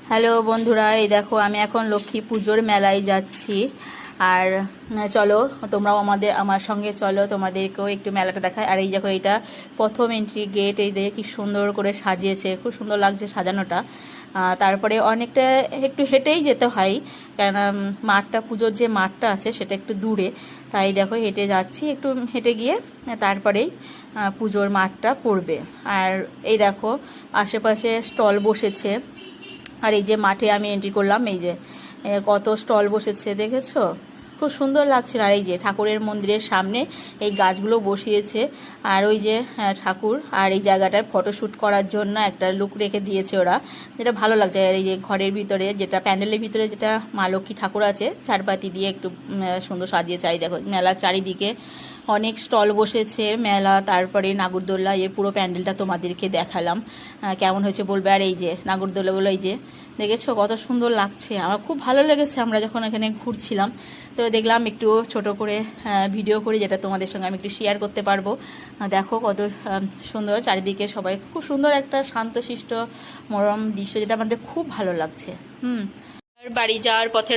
Hello বন্ধুরা, এই দেখো আমি এখন লক্ষ্মী পুজোর মেলায় যাচ্ছি। আর চলো তোমরাও আমার সঙ্গে চলো, তোমাদেরকেও একটু মেলাটা দেখায়। আর এই দেখো, এটা প্রথম এন্ট্রি গেট, এই দেখে কি সুন্দর করে সাজিয়েছে, খুব সুন্দর লাগছে সাজানোটা। তারপরে অনেকটা একটু হেঁটেই যেতে হয়, কেন মাঠটা, পুজোর যে মাঠটা আছে সেটা একটু দূরে। তাই দেখো হেঁটে যাচ্ছি, একটু হেঁটে গিয়ে তারপরেই পুজোর মাঠটা পড়বে। আর এই দেখো আশেপাশে স্টল বসেছে। আর এই যে মাঠে আমি এন্ট্রি করলাম, এই যে কত স্টল বসেছে দেখেছো, খুব সুন্দর লাগছে। আর এই যে ঠাকুরের মন্দিরের সামনে এই গাছগুলো বসিয়েছে। আর ওই যে ঠাকুর, আর এই জায়গাটায় ফটোশ্যুট করার জন্য একটা লুক রেখে দিয়েছে ওরা, যেটা ভালো লাগছে। আর এই যে ঘরের ভিতরে, যেটা প্যান্ডেলের ভিতরে যেটা মা লক্ষ্মী ঠাকুর আছে, চারপাতি দিয়ে একটু সুন্দর সাজিয়েছে। আর দেখো মেলার চারিদিকে অনেক স্টল বসেছে মেলা, তারপরে নাগরদোল্লা, এই পুরো প্যান্ডেলটা তোমাদেরকে দেখালাম, কেমন হয়েছে বলবে। আর এই যে নাগরদোল্লাগুলো, এই যে দেখেছো কত সুন্দর লাগছে, আমার খুব ভালো লেগেছে। আমরা যখন এখানে ঘুরছিলাম তো দেখলাম একটু ছোট করে ভিডিও করি, যেটা তোমাদের সঙ্গে আমি একটু শেয়ার করতে পারবো। দেখো কত সুন্দর চারিদিকে, সবাই খুব সুন্দর একটা শান্তশিষ্ট মনোরম দৃশ্য, যেটা আমাদের খুব ভালো লাগছে। বাড়ি যাওয়ার পথে